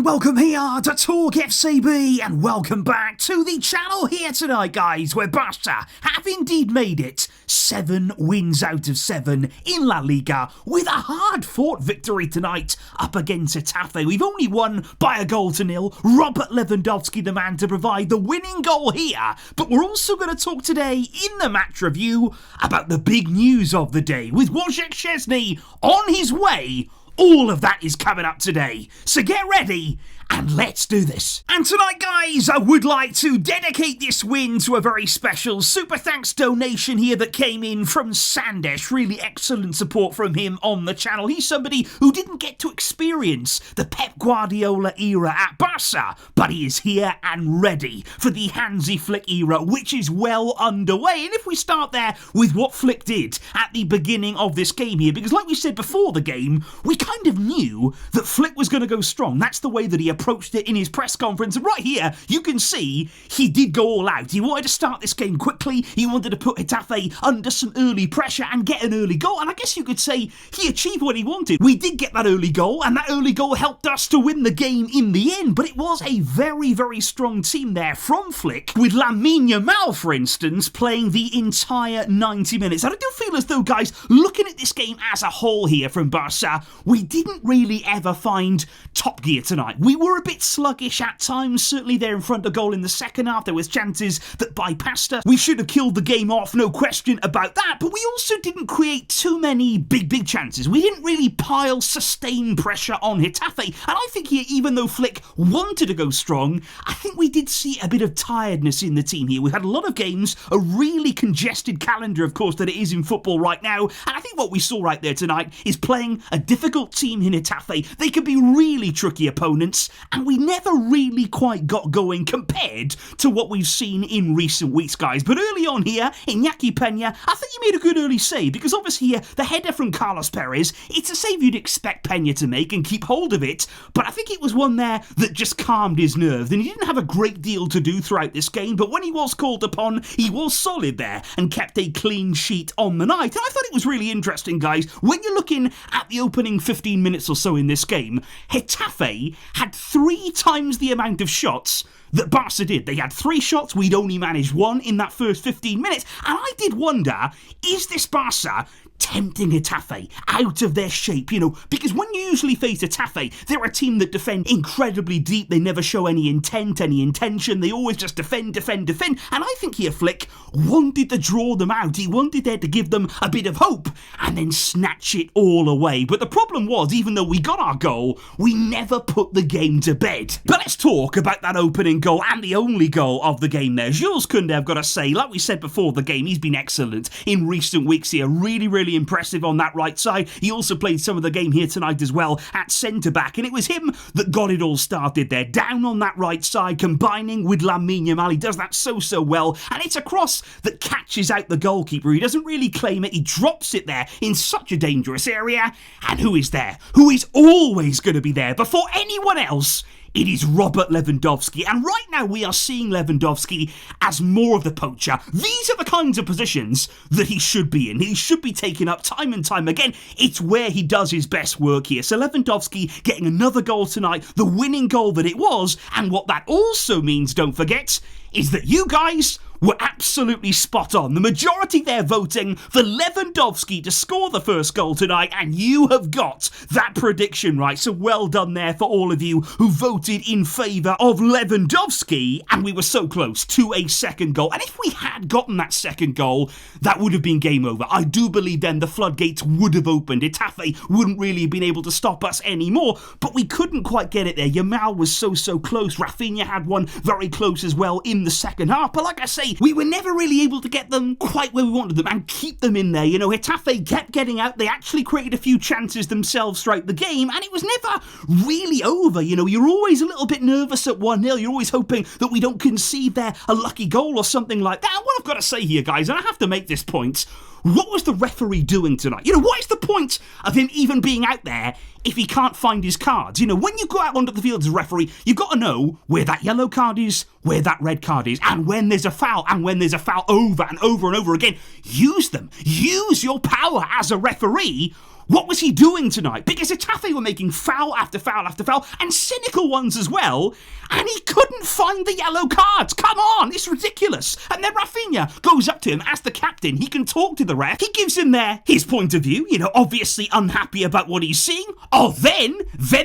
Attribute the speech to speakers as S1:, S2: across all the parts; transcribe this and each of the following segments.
S1: and welcome here to TalkFCB, and welcome back to the channel here tonight, guys, where Barça have indeed made it 7 wins out of 7 in La Liga with a hard-fought victory tonight up against Getafe. We've only won by a goal to nil. Robert Lewandowski, the man to provide the winning goal here. But we're also going to talk today in the match review about the big news of the day with Wojciech Szczęsny on his way. All of that is coming up today, so get ready and let's do this. And tonight, guys, I would like to dedicate this win to a very special super thanks donation here that came in from Sandesh. Really excellent support from him on the channel. He's somebody who didn't get to experience the Pep Guardiola era at Barça, but he is here and ready for the Hansi Flick era, which is well underway. And if we start there with what Flick did at the beginning of this game here, because like we said before the game, we kind of knew that Flick was going to go strong. That's the way that he approached it in his press conference, and right here you can see he did go all out. He wanted to start this game quickly. He wanted to put Getafe under some early pressure and get an early goal, and I guess you could say he achieved what he wanted. We did get that early goal, and that early goal helped us to win the game in the end, but it was a very, very strong team there from Flick, with Lamine Yamal, for instance, playing the entire 90 minutes. And I do feel as though, guys, looking at this game as a whole here from Barça, we didn't really ever find top gear tonight. We were a bit sluggish at times, certainly there in front of goal in the second half. There was chances that bypassed us. We should have killed the game off, no question about that, but we also didn't create too many big chances. We didn't really pile sustained pressure on Getafe, and I think here, even though Flick wanted to go strong, I think we did see a bit of tiredness in the team here. We've had a lot of games, a really congested calendar, of course, that it is in football right now, and I think what we saw right there tonight is playing a difficult team in Getafe. They can be really tricky opponents, and we never really quite got going compared to what we've seen in recent weeks, guys. But early on here, Iñaki Peña, I think he made a good early save, because obviously here, the header from Carlos Perez, it's a save you'd expect Peña to make and keep hold of it, but I think it was one there that just calmed his nerves, and he didn't have a great deal to do throughout this game, but when he was called upon, he was solid there and kept a clean sheet on the night. And I thought it was really interesting, guys, when you're looking at the opening 15 minutes or so in this game, Getafe had 3 times the amount of shots that Barça did. They had 3 shots, we'd only managed 1 in that first 15 minutes, and I did wonder, is this Barça tempting Getafe out of their shape, because when you usually face Getafe, they're a team that defend incredibly deep. They never show any intent, any intention. They always just defend, and I think here Flick wanted to draw them out. He wanted there to give them a bit of hope and then snatch it all away. But the problem was, even though we got our goal, we never put the game to bed. But let's talk about that opening goal and the only goal of the game there. Jules Koundé, I've got to say, like we said before the game, he's been excellent in recent weeks here. Really impressive on that right side. He also played some of the game here tonight as well at centre-back, and it was him that got it all started there, down on that right side, combining with Lamine Yamal. He does that so well, and it's a cross that catches out the goalkeeper. He doesn't really claim it. He drops it there in such a dangerous area, and who is there? Who is always going to be there before anyone else? It is Robert Lewandowski, and right now we are seeing Lewandowski as more of the poacher. These are the kinds of positions that he should be in. He should be taken up time and time again. It's where he does his best work here. So Lewandowski getting another goal tonight, the winning goal that it was, and what that also means, don't forget, is that you guys were absolutely spot on. The majority there voting for Lewandowski to score the first goal tonight, and you have got that prediction right. So well done there for all of you who voted in favour of Lewandowski, and we were so close to a second goal. And if we had gotten that second goal, that would have been game over. I do believe then the floodgates would have opened. Getafe wouldn't really have been able to stop us anymore, but we couldn't quite get it there. Yamal was so close. Rafinha had one very close as well in the second half, but like I say, we were never really able to get them quite where we wanted them and keep them in there. Getafe kept getting out. They actually created a few chances themselves throughout the game, and it was never really over. You're always a little bit nervous at 1-0. You're always hoping that we don't concede there a lucky goal or something like that. And what I've got to say here, guys, and I have to make this point, what was the referee doing tonight? What is the point of him even being out there if he can't find his cards? When you go out onto the field as a referee, you've got to know where that yellow card is, where that red card is, and when there's a foul, and when there's a foul over and over and over again. Use them. Use your power as a referee. What was he doing tonight? Because Getafe were making foul after foul after foul, and cynical ones as well, and he couldn't find the yellow cards. Come on, it's ridiculous. And then Rafinha goes up to him as the captain. He can talk to the ref. He gives him his point of view, obviously unhappy about what he's seeing. Oh, then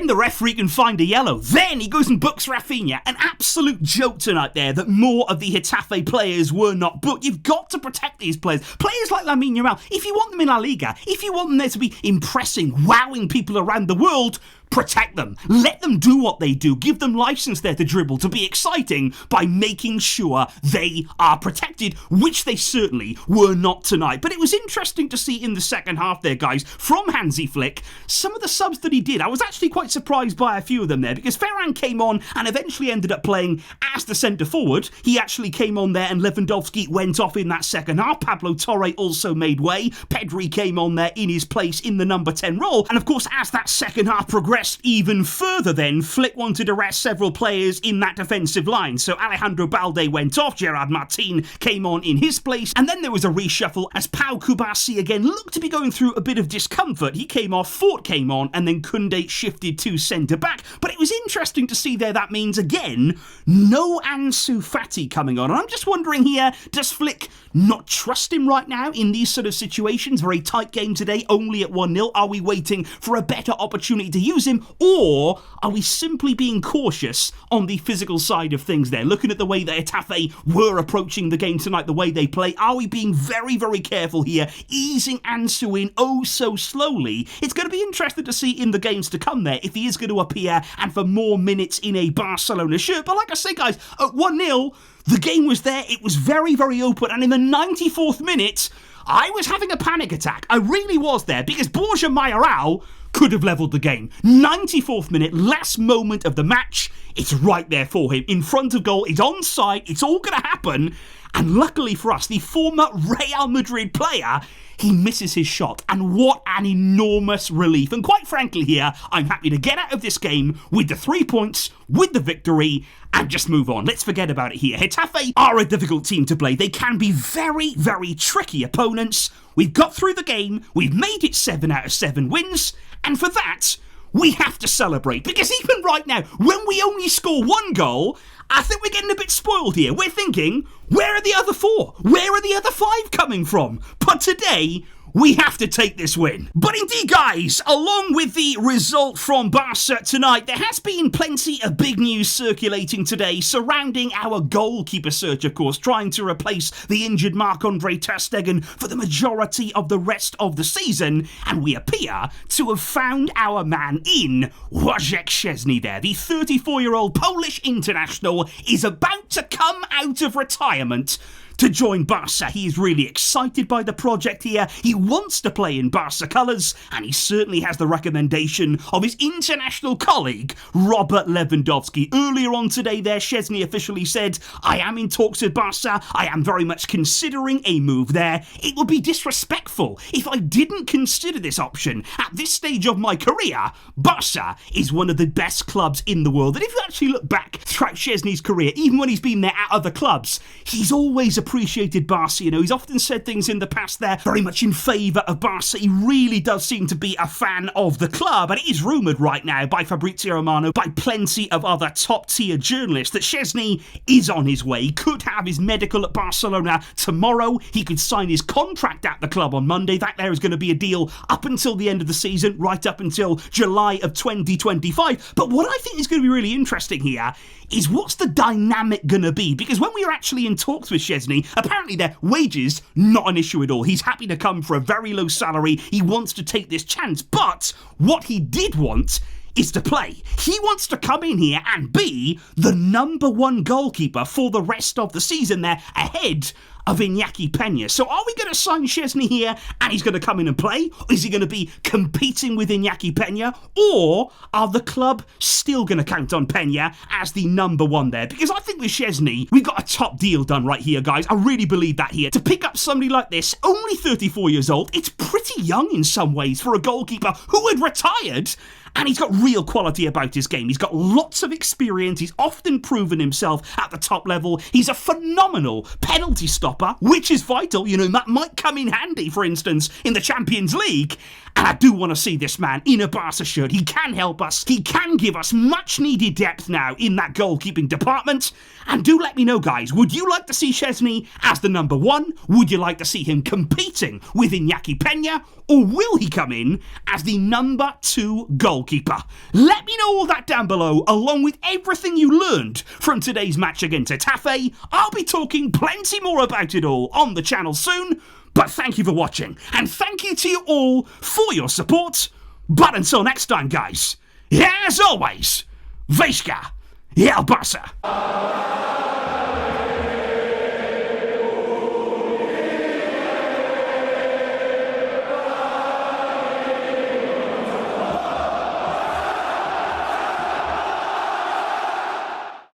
S1: the referee can find a yellow. Then he goes and books Rafinha. An absolute joke tonight there that more of the Getafe players were not booked. You've got to protect these players. Players like Lamine Yamal, if you want them in La Liga, if you want them there to be impressing, wowing people around the world, protect them. Let them do what they do. Give them license there to dribble, to be exciting by making sure they are protected, which they certainly were not tonight. But it was interesting to see in the second half there, guys, from Hansi Flick, some of the subs that he did. I was actually quite surprised by a few of them there, because Ferran came on and eventually ended up playing as the centre forward. He actually came on there and Lewandowski went off in that second half. Pablo Torre also made way. Pedri came on there in his place in the number 10 role. And of course, as that second half progressed even further then, Flick wanted to rest several players in that defensive line. So Alejandro Balde went off, Gerard Martin came on in his place, and then there was a reshuffle as Pau Kubasi again looked to be going through a bit of discomfort. He came off, Fort came on, and then Koundé shifted to centre-back. But it was interesting to see there. That means, again, no Ansu Fati coming on. And I'm just wondering here, does Flick not trust him right now in these sort of situations? Very tight game today, only at 1-0. Are we waiting for a better opportunity to use him, or are we simply being cautious on the physical side of things there? Looking at the way that Getafe were approaching the game tonight, the way they play, are we being very, very careful here, easing Ansu in oh so slowly? It's going to be interesting to see in the games to come there if he is going to appear and for more minutes in a Barcelona shirt. But like I say, guys, at 1-0, the game was there, it was very, very open, and in the 94th minute, I was having a panic attack. I really was there, because Borja Mayoral could have levelled the game. 94th minute, last moment of the match, it's right there for him. In front of goal, it's onside, it's all going to happen. And luckily for us, the former Real Madrid player, he misses his shot. And what an enormous relief. And quite frankly here, I'm happy to get out of this game with the 3 points, with the victory, and just move on. Let's forget about it here. Getafe are a difficult team to play. They can be very, very tricky opponents. We've got through the game. We've made it 7 out of 7 wins. And for that, we have to celebrate. Because even right now, when we only score 1 goal, I think we're getting a bit spoiled here. We're thinking, where are the other 4? Where are the other 5 coming from? But today, we have to take this win. But indeed, guys, along with the result from Barça tonight, there has been plenty of big news circulating today surrounding our goalkeeper search, of course, trying to replace the injured Marc-Andre Stegen for the majority of the rest of the season. And we appear to have found our man in Wojciech Szczęsny there. The 34-year-old Polish international is about to come out of retirement to join Barça. He is really excited by the project here. He wants to play in Barça colours, and he certainly has the recommendation of his international colleague, Robert Lewandowski. Earlier on today there, Szczesny officially said, I am in talks with Barça. I am very much considering a move there. It would be disrespectful if I didn't consider this option. At this stage of my career, Barça is one of the best clubs in the world. And if you actually look back throughout Szczesny's career, even when he's been there at other clubs, he's always appreciated Barça. He's often said things in the past there very much in favour of Barça. He really does seem to be a fan of the club, and it is rumoured right now by Fabrizio Romano, by plenty of other top-tier journalists, that Szczesny is on his way. He could have his medical at Barcelona tomorrow. He could sign his contract at the club on Monday. That there is going to be a deal up until the end of the season, right up until July of 2025. But what I think is going to be really interesting here is what's the dynamic going to be? Because when we were actually in talks with Szczesny, apparently their wages, not an issue at all. He's happy to come for a very low salary. He wants to take this chance. But what he did want is to play. He wants to come in here and be the number 1 goalkeeper for the rest of the season there, ahead of Iñaki Peña. So are we going to sign Szczesny here and he's going to come in and play? Or is he going to be competing with Iñaki Peña? Or are the club still going to count on Peña as the number 1 there? Because I think with Szczesny, we've got a top deal done right here, guys. I really believe that here. To pick up somebody like this, only 34 years old, it's pretty young in some ways for a goalkeeper who had retired. And he's got real quality about his game. He's got lots of experience. He's often proven himself at the top level. He's a phenomenal penalty stopper, which is vital. That might come in handy, for instance, in the Champions League. And I do want to see this man in a Barca shirt. He can help us. He can give us much needed depth now in that goalkeeping department. And do let me know, guys, would you like to see Szczesny as the number 1? Would you like to see him competing with Iñaki Peña? Or will he come in as the number 2 goalkeeper? Let me know all that down below, along with everything you learned from today's match against Getafe. I'll be talking plenty more about it all on the channel soon. But thank you for watching, and thank you to you all for your support. But until next time, guys, as always, Visca, el Barça.